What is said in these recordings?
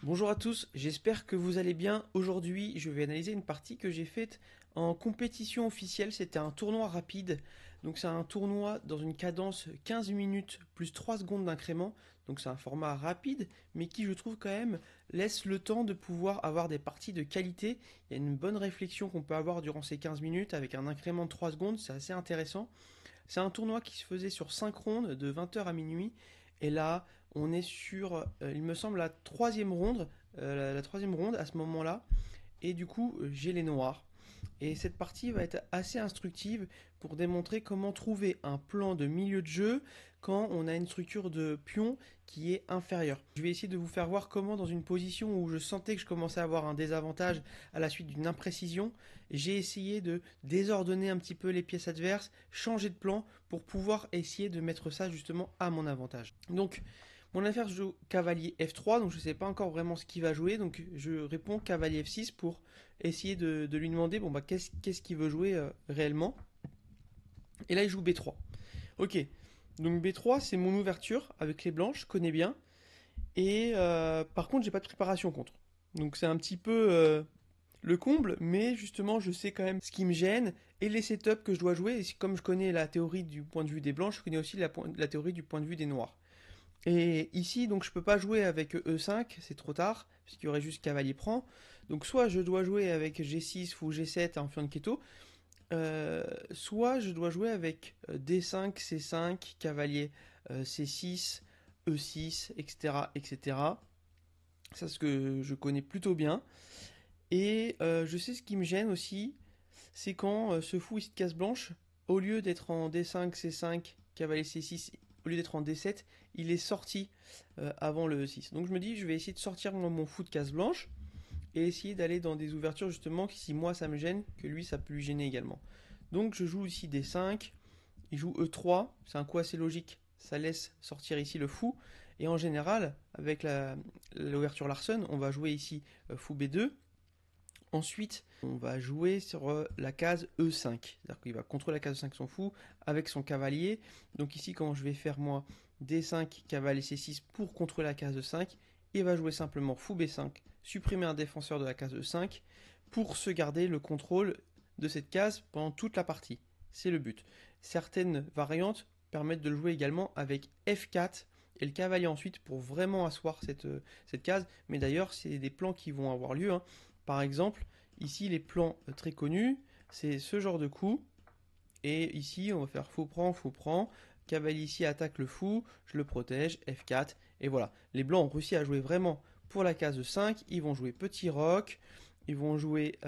Bonjour à tous, j'espère que vous allez bien. Aujourd'hui, je vais analyser une partie que j'ai faite en compétition officielle. C'était un tournoi rapide. Donc c'est un tournoi dans une cadence 15 minutes plus 3 secondes d'incrément. Donc c'est un format rapide, mais qui je trouve quand même laisse le temps de pouvoir avoir des parties de qualité. Il y a une bonne réflexion qu'on peut avoir durant ces 15 minutes avec un incrément de 3 secondes, c'est assez intéressant. C'est un tournoi qui se faisait sur 5 rondes de 20 h à minuit. Et là, on est sur, il me semble, la troisième ronde, la troisième ronde à ce moment-là. Et du coup, j'ai les noirs. Et cette partie va être assez instructive pour démontrer comment trouver un plan de milieu de jeu quand on a une structure de pion qui est inférieure. Je vais essayer de vous faire voir comment dans une position où je sentais que je commençais à avoir un désavantage à la suite d'une imprécision, j'ai essayé de désordonner un petit peu les pièces adverses, changer de plan pour pouvoir essayer de mettre ça justement à mon avantage. Donc mon adversaire joue cavalier F3, donc je ne sais pas encore vraiment ce qu'il va jouer, donc je réponds cavalier F6 pour essayer de lui demander bon bah qu'est-ce qu'il veut jouer réellement. Et là il joue B3. Ok, donc B3 c'est mon ouverture avec les blanches, je connais bien. Et par contre j'ai pas de préparation contre. Donc c'est un petit peu le comble, mais justement je sais quand même ce qui me gêne et les setups que je dois jouer. Et comme je connais la théorie du point de vue des blancs, je connais aussi la théorie du point de vue des noirs. Et ici, donc je peux pas jouer avec E5, c'est trop tard, puisqu'il y aurait juste cavalier prend. Donc soit je dois jouer avec G6 ou G7 en fianchetto, soit je dois jouer avec D5, C5, cavalier C6, E6, etc., etc. Ça, c'est ce que je connais plutôt bien. Et je sais ce qui me gêne aussi, c'est quand ce fou ici de case blanche, au lieu d'être en D5, C5, cavalier C6, au lieu d'être en D7, il est sorti avant le E6. Donc je me dis, je vais essayer de sortir mon fou de case blanche et essayer d'aller dans des ouvertures justement qui, si moi ça me gêne, que lui ça peut lui gêner également. Donc je joue ici D5, il joue E3, c'est un coup assez logique, ça laisse sortir ici le fou. Et en général, avec l'ouverture Larsen, on va jouer ici fou B2. Ensuite, on va jouer sur la case E5. C'est-à-dire qu'il va contrôler la case E5 son fou avec son cavalier. Donc ici, quand je vais faire moi D5, cavalier C6 pour contrôler la case E5, il va jouer simplement fou B5, supprimer un défenseur de la case E5 pour se garder le contrôle de cette case pendant toute la partie. C'est le but. Certaines variantes permettent de le jouer également avec F4 et le cavalier ensuite pour vraiment asseoir cette case. Mais d'ailleurs, c'est des plans qui vont avoir lieu, hein. Par exemple, ici, les plans très connus, c'est ce genre de coup. Et ici, on va faire fou prend. Cavalier ici attaque le fou, je le protège, F4. Et voilà. Les blancs ont réussi à jouer vraiment pour la case 5. Ils vont jouer petit roc. Ils vont jouer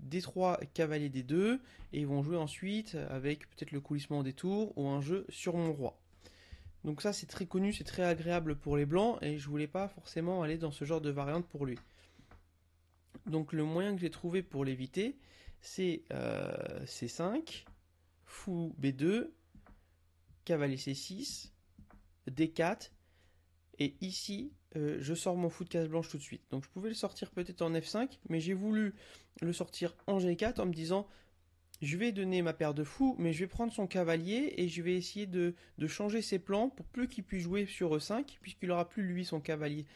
D3, cavalier D2. Et ils vont jouer ensuite avec peut-être le coulissement des tours ou un jeu sur mon roi. Donc ça, c'est très connu, c'est très agréable pour les blancs. Et je voulais pas forcément aller dans ce genre de variante pour lui. Donc le moyen que j'ai trouvé pour l'éviter, c'est C5, fou B2, cavalier C6, D4, et ici je sors mon fou de case blanche tout de suite. Donc je pouvais le sortir peut-être en F5, mais j'ai voulu le sortir en G4 en me disant je vais donner ma paire de fous, mais je vais prendre son cavalier et je vais essayer de changer ses plans pour plus qu'il puisse jouer sur E5, puisqu'il aura plus lui son cavalier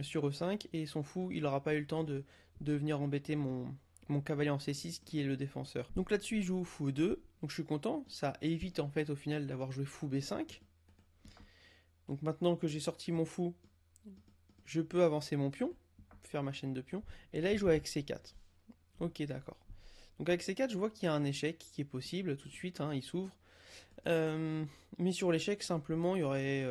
sur E5 et son fou il n'aura pas eu le temps de venir embêter mon cavalier en C6 qui est le défenseur. Donc là-dessus il joue fou E2, donc je suis content, ça évite en fait au final d'avoir joué fou B5. Donc maintenant que j'ai sorti mon fou, je peux avancer mon pion, faire ma chaîne de pions, et là il joue avec C4. Ok, d'accord. Donc avec C4 je vois qu'il y a un échec qui est possible tout de suite, hein, il s'ouvre. Mais sur l'échec simplement il y aurait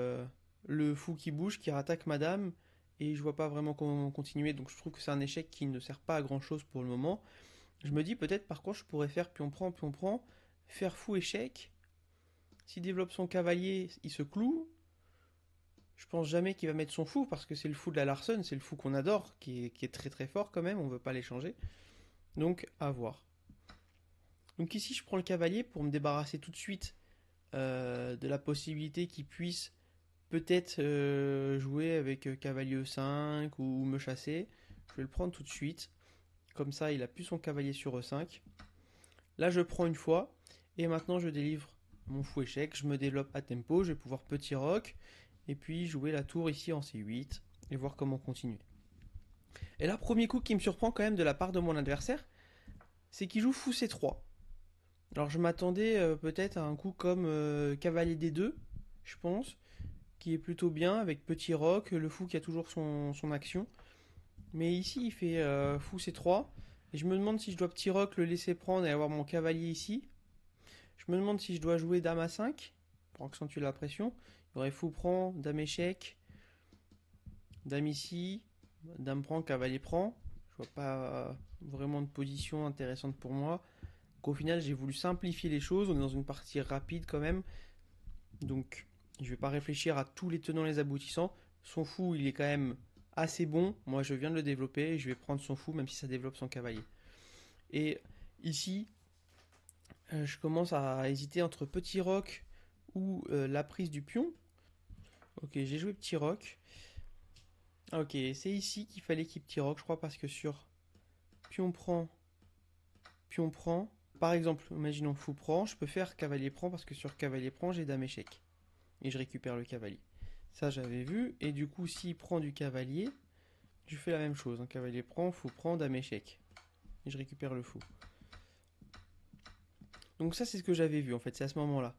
le fou qui bouge, qui rattaque madame, et je vois pas vraiment comment continuer, donc je trouve que c'est un échec qui ne sert pas à grand chose pour le moment. Je me dis peut-être par contre je pourrais faire pion prend, faire fou échec. S'il développe son cavalier, il se cloue. Je pense jamais qu'il va mettre son fou parce que c'est le fou de la Larsen, c'est le fou qu'on adore, qui est très très fort quand même, on veut pas l'échanger. Donc à voir. Donc ici je prends le cavalier pour me débarrasser tout de suite de la possibilité qu'il puisse peut-être jouer avec cavalier E5 ou me chasser. Je vais le prendre tout de suite. Comme ça, il a plus son cavalier sur E5. Là, je prends une fois. Et maintenant, je délivre mon fou échec. Je me développe à tempo. Je vais pouvoir petit roc. Et puis jouer la tour ici en C8. Et voir comment continuer. Et là, premier coup qui me surprend quand même de la part de mon adversaire, c'est qu'il joue fou C3. Alors je m'attendais peut-être à un coup comme cavalier D2, je pense, qui est plutôt bien avec petit roc, le fou qui a toujours son action. Mais ici il fait fou C3, et je me demande si je dois petit roc le laisser prendre et avoir mon cavalier ici. Je me demande si je dois jouer dame A5 pour accentuer la pression. Il y aurait fou prend, dame échec, dame ici, dame prend, cavalier prend. Je vois pas vraiment de position intéressante pour moi. Donc au final, j'ai voulu simplifier les choses. On est dans une partie rapide quand même. Donc je vais pas réfléchir à tous les tenants et les aboutissants. Son fou, il est quand même assez bon. Moi, je viens de le développer et je vais prendre son fou même si ça développe son cavalier. Et ici, je commence à hésiter entre petit roc ou la prise du pion. Ok, j'ai joué petit roc. Ok, c'est ici qu'il fallait qu'il petit roc, je crois, parce que sur pion prend. Par exemple, imaginons fou prend, je peux faire cavalier prend parce que sur cavalier prend, j'ai dame échec. Et je récupère le cavalier. Ça, j'avais vu. Et du coup, s'il prend du cavalier, je fais la même chose. Cavalier prend, fou prend, dame échec. Et je récupère le fou. Donc ça, c'est ce que j'avais vu, en fait. C'est à ce moment-là.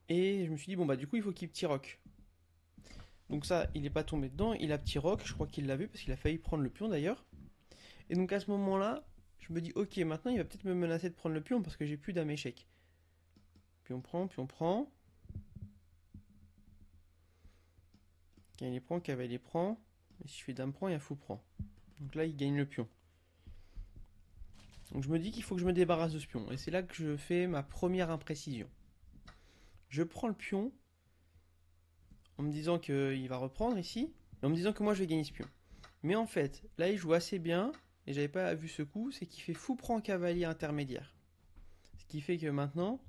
Et je me suis dit, bon, bah du coup, il faut qu'il petit roc. Donc ça, il n'est pas tombé dedans. Il a petit roc. Je crois qu'il l'a vu parce qu'il a failli prendre le pion, d'ailleurs. Et donc à ce moment-là, je me dis, ok, maintenant, il va peut-être me menacer de prendre le pion parce que j'ai plus dame échec. Pion prend, pion prend. Cavalier prend, cavalier prend. Et si je fais dame prend, il y a fou prend. Donc là, il gagne le pion. Donc je me dis qu'il faut que je me débarrasse de ce pion. Et c'est là que je fais ma première imprécision. Je prends le pion en me disant qu'il va reprendre ici, et en me disant que moi je vais gagner ce pion. Mais en fait, là il joue assez bien, et j'avais pas vu ce coup, c'est qu'il fait fou prend cavalier intermédiaire. Ce qui fait que maintenant,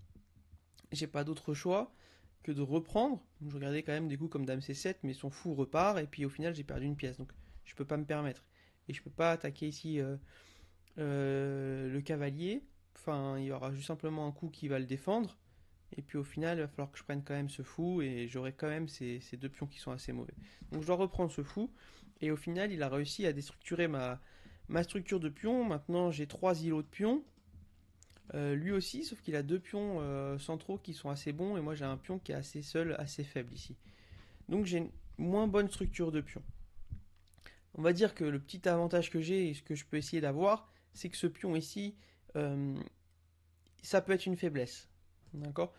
j'ai pas d'autre choix que de reprendre. Je regardais quand même des coups comme dame C7, mais son fou repart, et puis au final j'ai perdu une pièce. Donc je peux pas me permettre. Et je peux pas attaquer ici le cavalier. Enfin, il y aura juste simplement un coup qui va le défendre. Et puis au final, il va falloir que je prenne quand même ce fou. Et j'aurai quand même ces deux pions qui sont assez mauvais. Donc je dois reprendre ce fou. Et au final, il a réussi à déstructurer ma structure de pions. Maintenant, j'ai trois îlots de pions. Lui aussi, sauf qu'il a deux pions centraux qui sont assez bons. Et moi, j'ai un pion qui est assez seul, assez faible ici. Donc j'ai une moins bonne structure de pions. On va dire que le petit avantage que j'ai et ce que je peux essayer d'avoir, c'est que ce pion ici, euh, ça peut être une faiblesse. D'accord.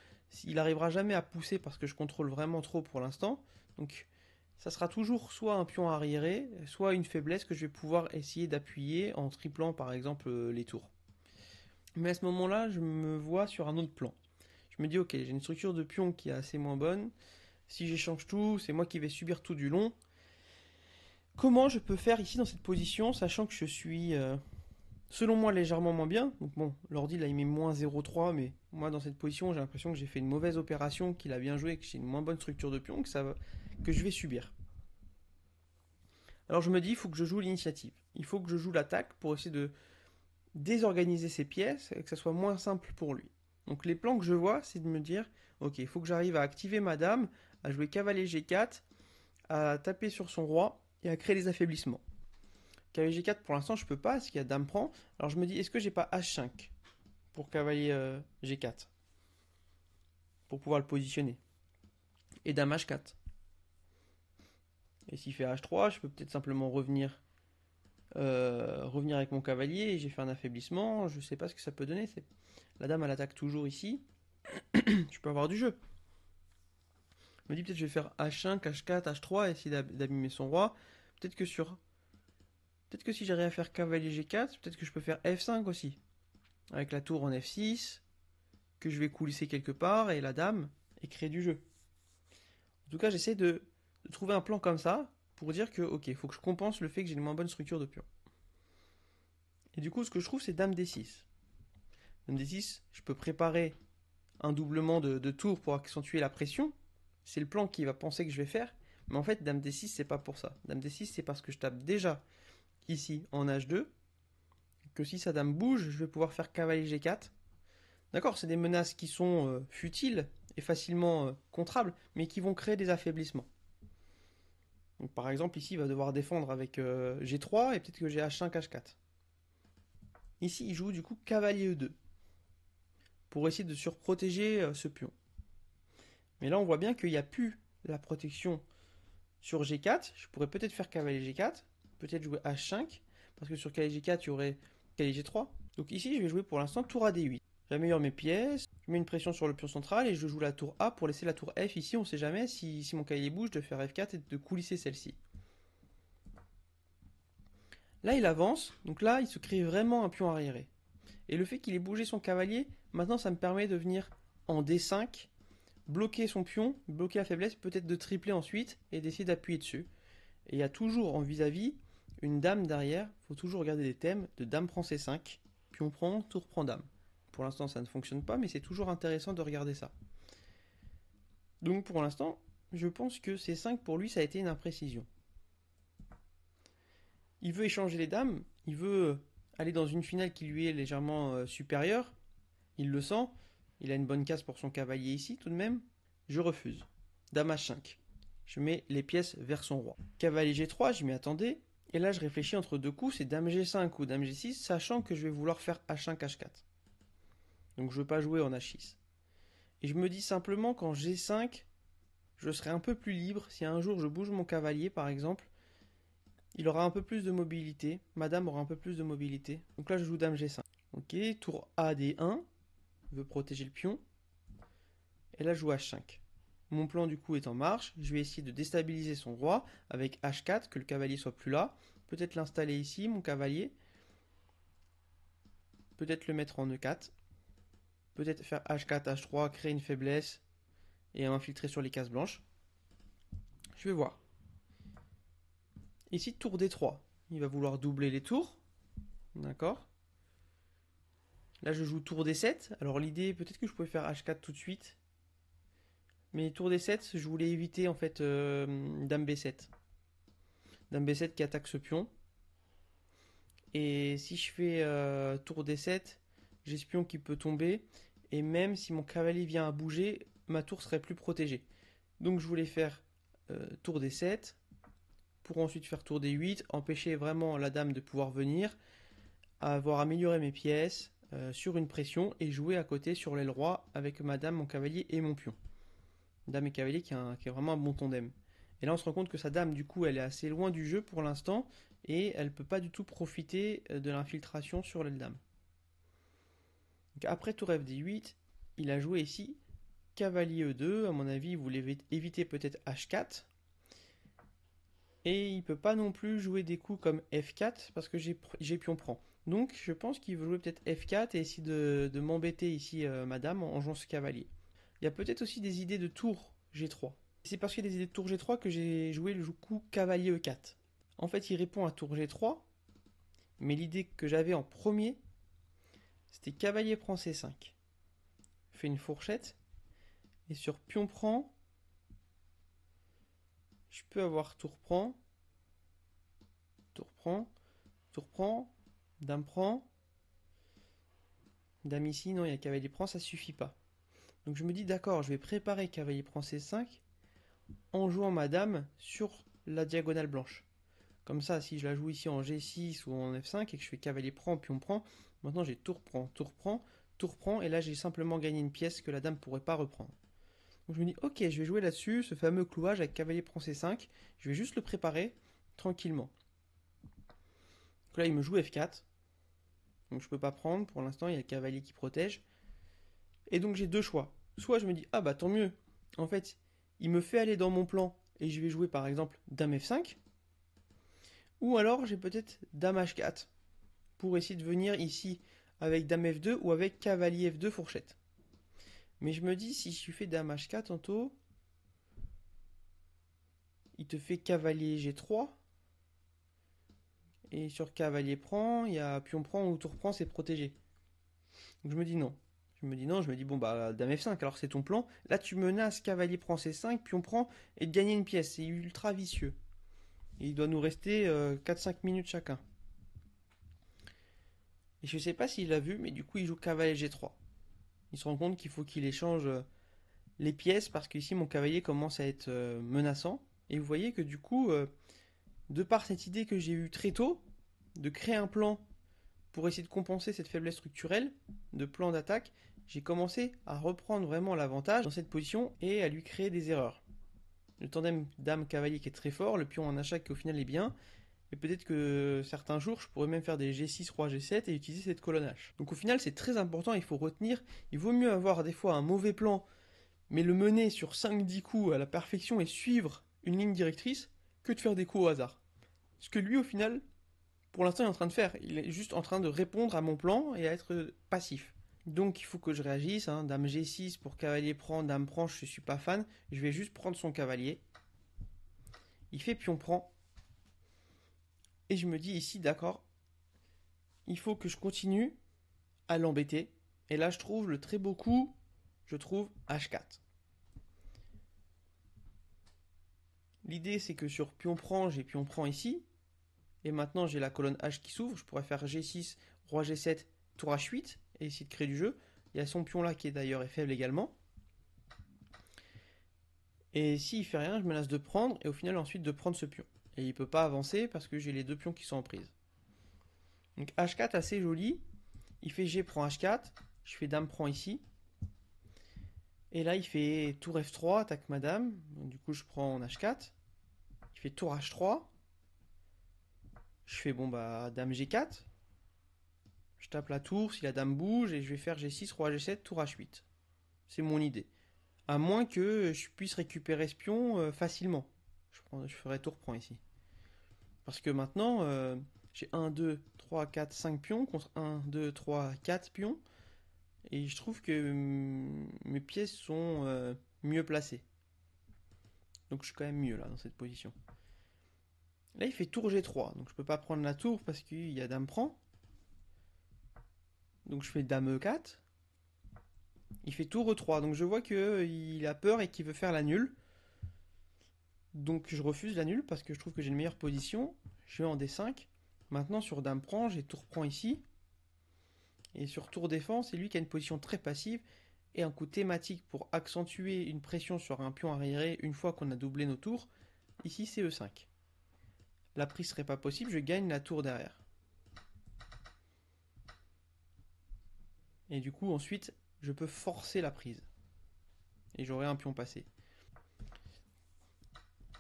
Il n'arrivera jamais à pousser parce que je contrôle vraiment trop pour l'instant. Donc ça sera toujours soit un pion arriéré, soit une faiblesse que je vais pouvoir essayer d'appuyer en triplant par exemple les tours. Mais à ce moment-là, je me vois sur un autre plan. Je me dis ok, j'ai une structure de pion qui est assez moins bonne. Si j'échange tout, c'est moi qui vais subir tout du long. Comment je peux faire ici dans cette position, sachant que je suis selon moi légèrement moins bien. Donc bon, l'ordi là il met moins 0,3, mais moi dans cette position j'ai l'impression que j'ai fait une mauvaise opération, qu'il a bien joué, que j'ai une moins bonne structure de pion, que je vais subir. Alors je me dis, il faut que je joue l'initiative. Il faut que je joue l'attaque pour essayer de désorganiser ses pièces et que ça soit moins simple pour lui. Donc les plans que je vois, c'est de me dire, ok, il faut que j'arrive à activer ma dame, à jouer cavalier G4, à taper sur son roi et à créer des affaiblissements. Cavalier G4 pour l'instant je peux pas parce qu'il y a dame prend. Alors je me dis est-ce que j'ai pas H5 pour cavalier G4 pour pouvoir le positionner. Et dame H4. Et s'il fait H3, je peux peut-être simplement revenir avec mon cavalier et j'ai fait un affaiblissement. Je sais pas ce que ça peut donner. La dame elle attaque toujours ici. Je peux avoir du jeu. Je me dis peut-être je vais faire H5, H4, H3 et essayer d'abîmer son roi. Peut-être que sur Peut-être que si j'arrive à faire cavalier G4, peut-être que je peux faire F5 aussi. Avec la tour en F6, que je vais coulisser quelque part, et la dame, et créer du jeu. En tout cas, j'essaie de trouver un plan comme ça, pour dire que, ok, il faut que je compense le fait que j'ai une moins bonne structure de pion. Et du coup, ce que je trouve, c'est dame D6. Dame D6, je peux préparer un doublement de tour pour accentuer la pression. C'est le plan qu'il va penser que je vais faire. Mais en fait, dame D6, c'est pas pour ça. Dame D6, c'est parce que je tape déjà ici en H2, que si sa dame bouge, je vais pouvoir faire cavalier G4. D'accord, c'est des menaces qui sont futiles et facilement contrables, mais qui vont créer des affaiblissements. Donc par exemple, ici, il va devoir défendre avec G3 et peut-être que j'ai H5, H4. Ici, il joue du coup cavalier E2 pour essayer de surprotéger ce pion. Mais là, on voit bien qu'il n'y a plus la protection sur G4. Je pourrais peut-être faire cavalier G4, peut-être jouer H5, parce que sur cavalier G4, il y aurait cavalier G3. Donc ici, je vais jouer pour l'instant tour à D8. J'améliore mes pièces, je mets une pression sur le pion central et je joue la tour A pour laisser la tour F ici. On ne sait jamais si mon cavalier bouge de faire F4 et de coulisser celle-ci. Là, il avance, donc là, il se crée vraiment un pion arriéré. Et le fait qu'il ait bougé son cavalier, maintenant, ça me permet de venir en D5, bloquer son pion, bloquer la faiblesse, peut-être de tripler ensuite et d'essayer d'appuyer dessus. Et il y a toujours en vis-à-vis une dame derrière. Il faut toujours regarder les thèmes de dame prend C5, pion prend, tour prend dame. Pour l'instant, ça ne fonctionne pas, mais c'est toujours intéressant de regarder ça. Donc pour l'instant, je pense que C5 pour lui, ça a été une imprécision. Il veut échanger les dames, il veut aller dans une finale qui lui est légèrement supérieure. Il le sent, il a une bonne case pour son cavalier ici tout de même. Je refuse. Dame H5. Je mets les pièces vers son roi. Cavalier G3, je m'y attendais. Et là, je réfléchis entre deux coups, c'est Dame G5 ou Dame G6, sachant que je vais vouloir faire H5, H4. Donc je ne veux pas jouer en H6. Et je me dis simplement qu'en G5, je serai un peu plus libre. Si un jour je bouge mon cavalier, par exemple, il aura un peu plus de mobilité. Madame aura un peu plus de mobilité. Donc là, je joue Dame G5. Ok, tour A, D1. Je veux protéger le pion. Et là, je joue H5. Mon plan du coup est en marche. Je vais essayer de déstabiliser son roi avec H4, que le cavalier soit plus là. Peut-être l'installer ici, mon cavalier. Peut-être le mettre en E4. Peut-être faire H4, H3, créer une faiblesse et m'infiltrer sur les cases blanches. Je vais voir. Ici, tour D3. Il va vouloir doubler les tours. D'accord. Là, je joue tour D7. Alors l'idée, peut-être que je pouvais faire H4 tout de suite. Mais tour D7, je voulais éviter en fait Dame B7. Dame B7 qui attaque ce pion. Et si je fais tour D7, j'ai ce pion qui peut tomber. Et même si mon cavalier vient à bouger, ma tour serait plus protégée. Donc je voulais faire tour D7 pour ensuite faire tour D8, empêcher vraiment la dame de pouvoir venir, avoir amélioré mes pièces sur une pression et jouer à côté sur l'aile roi avec ma dame, mon cavalier et mon pion. Dame et cavalier qui est vraiment un bon tandem. Et là on se rend compte que sa dame du coup elle est assez loin du jeu pour l'instant et elle ne peut pas du tout profiter de l'infiltration sur l'aile dame. Donc après tour FD8, il a joué ici cavalier E2, à mon avis il voulait éviter peut-être H4. Et il ne peut pas non plus jouer des coups comme F4 parce que j'ai pion prend. Donc je pense qu'il veut jouer peut-être F4 et essayer de m'embêter ici madame en jouant ce cavalier. Il y a peut-être aussi des idées de tour G3. C'est parce qu'il y a des idées de tour G3 que j'ai joué le coup cavalier E4. En fait il répond à tour G3, mais l'idée que j'avais en premier, c'était cavalier prend C5. Fait une fourchette, et sur pion prend, je peux avoir tour prend, tour prend, tour prend, dame prend, dame ici, non, il y a cavalier prend, ça suffit pas. Donc je me dis, d'accord, je vais préparer cavalier prend C5 en jouant ma dame sur la diagonale blanche. Comme ça, si je la joue ici en G6 ou en F5 et que je fais cavalier prend, pion prend, maintenant j'ai tour prend, tour prend, tour prend, et là j'ai simplement gagné une pièce que la dame pourrait pas reprendre. Donc je me dis, ok, je vais jouer là-dessus, ce fameux clouage avec cavalier prend C5, je vais juste le préparer tranquillement. Donc là il me joue F4, donc je peux pas prendre, pour l'instant il y a le cavalier qui protège. Et donc j'ai deux choix. Soit je me dis, ah bah tant mieux, en fait il me fait aller dans mon plan et je vais jouer par exemple dame F5. Ou alors j'ai peut-être dame H4 pour essayer de venir ici avec dame F2 ou avec cavalier F2 fourchette. Mais je me dis, si je fais dame H4 tantôt, il te fait cavalier G3. Et sur cavalier prend, il y a pion prend ou tour prend, c'est protégé. Donc je me dis non. Je me dis bon bah dame F5, alors c'est ton plan. Là tu menaces cavalier prend C5, pion prend et de gagner une pièce. C'est ultra vicieux. Et il doit nous rester 4-5 minutes chacun. Et je sais pas s'il l'a vu, mais du coup il joue cavalier G3. Il se rend compte qu'il faut qu'il échange les pièces parce qu'ici mon cavalier commence à être menaçant. Et vous voyez que du coup, de par cette idée que j'ai eue très tôt, de créer un plan pour essayer de compenser cette faiblesse structurelle, de plan d'attaque, j'ai commencé à reprendre vraiment l'avantage dans cette position et à lui créer des erreurs. Le tandem dame-cavalier qui est très fort, le pion en achat qui au final est bien, et peut-être que certains jours je pourrais même faire des G6, Roi G7 et utiliser cette colonne H. Donc au final c'est très important, il faut retenir, il vaut mieux avoir des fois un mauvais plan, mais le mener sur 5-10 coups à la perfection et suivre une ligne directrice, que de faire des coups au hasard. Ce que lui au final, pour l'instant il est en train de faire, il est juste en train de répondre à mon plan et à être passif. Donc il faut que je réagisse, hein. Dame G6 pour cavalier prend, dame prend, je suis pas fan, je vais juste prendre son cavalier. Il fait pion prend, et je me dis ici, d'accord, il faut que je continue à l'embêter. Et là, je trouve le très beau coup, je trouve H4. L'idée, c'est que sur pion prend, j'ai pion prend ici. Et maintenant, j'ai la colonne H qui s'ouvre. Je pourrais faire G6, Roi G7, Tour H8 et essayer de créer du jeu. Il y a son pion là qui est d'ailleurs faible également. Et s'il fait rien, je menace de prendre et au final ensuite de prendre ce pion. Et il ne peut pas avancer parce que j'ai les deux pions qui sont en prise. Donc H4 assez joli. Il fait G prend H4. Je fais dame prend ici. Et là, il fait tour F3, attaque madame. Donc, du coup, je prends en H4. Il fait tour H3. Je fais bon bah dame G4. Je tape la tour si la dame bouge et je vais faire G6, roi G7, tour H8. C'est mon idée. À moins que je puisse récupérer ce pion facilement. Je ferai tour prend ici. Parce que maintenant, j'ai 1, 2, 3, 4, 5 pions contre 1, 2, 3, 4 pions. Et je trouve que mes pièces sont mieux placées. Donc je suis quand même mieux là dans cette position. Là il fait tour G3, donc je peux pas prendre la tour parce qu'il y a dame prend. Donc je fais dame E4. Il fait tour E3, donc je vois qu'il a peur et qu'il veut faire la nulle. Donc je refuse la nulle parce que je trouve que j'ai une meilleure position. Je vais en D5. Maintenant sur dame prend, j'ai tour prend ici. Et sur tour défend, c'est lui qui a une position très passive et un coup thématique pour accentuer une pression sur un pion arriéré une fois qu'on a doublé nos tours. Ici c'est E5. La prise serait pas possible, je gagne la tour derrière. Et du coup ensuite je peux forcer la prise. Et j'aurai un pion passé.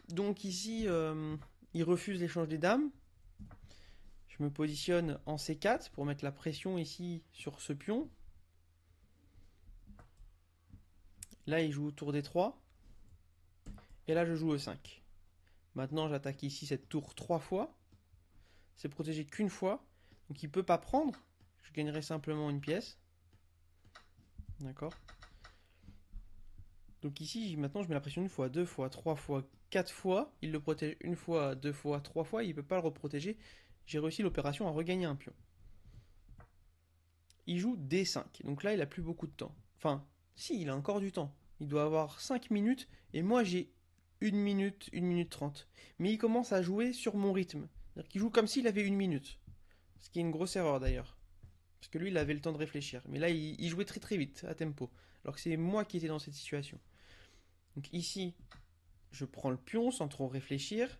Donc ici il refuse l'échange des dames. Je me positionne en C4 pour mettre la pression ici sur ce pion. Là il joue tour D3. Et là je joue E5. Maintenant j'attaque ici cette tour 3 fois. C'est protégé qu'une fois. Donc il ne peut pas prendre. Je gagnerai simplement une pièce. D'accord. Donc ici, maintenant, je mets la pression une fois, deux fois, trois fois, quatre fois. Il le protège une fois, deux fois, trois fois. Il ne peut pas le reprotéger. J'ai réussi l'opération à regagner un pion. Il joue D5. Donc là, il a plus beaucoup de temps. Enfin, si, il a encore du temps. Il doit avoir 5 minutes. Et moi, j'ai 1 minute 30. Mais il commence à jouer sur mon rythme. C'est-à-dire qu'il joue comme s'il avait 1 minute. Ce qui est une grosse erreur d'ailleurs. Parce que lui, il avait le temps de réfléchir. Mais là, il jouait très très vite, à tempo. Alors que c'est moi qui étais dans cette situation. Donc ici, je prends le pion sans trop réfléchir.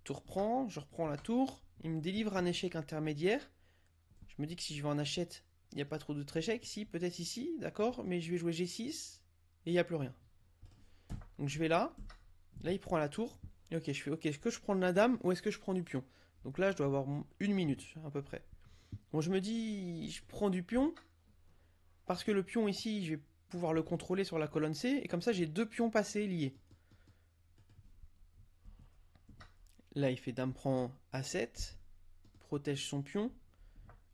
Tour prend, je reprends la tour. Il me délivre un échec intermédiaire. Je me dis que si je vais en achète, il n'y a pas trop d'autres échecs. Si, peut-être ici, d'accord. Mais je vais jouer G6 et il n'y a plus rien. Donc je vais là. Là, il prend la tour. Et ok, je fais ok, est-ce que je prends de la dame ou est-ce que je prends du pion? Donc là, je dois avoir 1 minute à peu près. Bon, je me dis, je prends du pion. Parce que le pion ici, je vais pouvoir le contrôler sur la colonne C. Et comme ça, j'ai deux pions passés liés. Là, il fait dame prend A7. Protège son pion.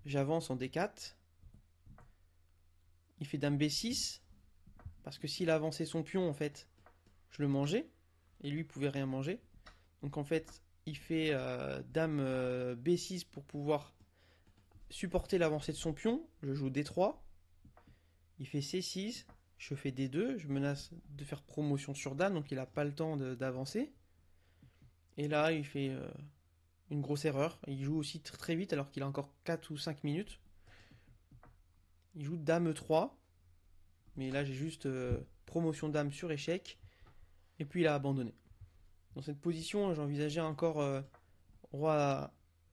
J'avance en D4. Il fait dame B6. Parce que s'il a avancé son pion, en fait, je le mangeais. Et lui, il pouvait rien manger. Donc en fait, il fait dame B6 pour pouvoir supporter l'avancée de son pion. Je joue D3. Il fait C6. Je fais D2. Je menace de faire promotion sur dame. Donc il n'a pas le temps d'avancer. Et là, il fait une grosse erreur. Il joue aussi très vite alors qu'il a encore 4 ou 5 minutes. Il joue dame E3. Mais là, j'ai juste promotion dame sur échec. Et puis il a abandonné. Dans cette position, j'envisageais encore roi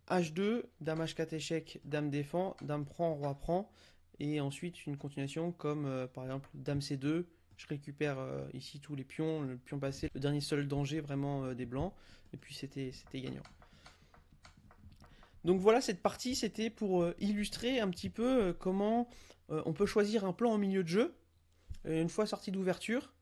H2, dame H4 échec, dame défend, dame prend, roi prend, et ensuite une continuation comme par exemple dame C2. Je récupère ici tous les pions, le pion passé, le dernier seul danger vraiment des blancs, et puis c'était gagnant. Donc voilà, cette partie, c'était pour illustrer un petit peu comment on peut choisir un plan en milieu de jeu, une fois sorti d'ouverture,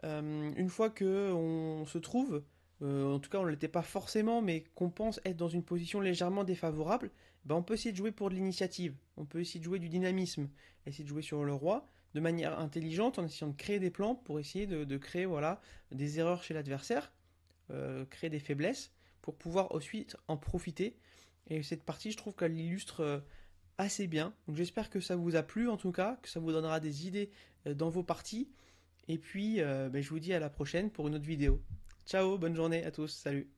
une fois que on se trouve, en tout cas on ne l'était pas forcément, mais qu'on pense être dans une position légèrement défavorable, ben on peut essayer de jouer pour de l'initiative, on peut essayer de jouer du dynamisme, essayer de jouer sur le roi de manière intelligente en essayant de créer des plans pour essayer de créer voilà, des erreurs chez l'adversaire, créer des faiblesses pour pouvoir ensuite en profiter. Et cette partie, je trouve qu'elle l'illustre assez bien. Donc j'espère que ça vous a plu en tout cas, que ça vous donnera des idées dans vos parties. Et puis, ben, je vous dis à la prochaine pour une autre vidéo. Ciao, bonne journée à tous, salut.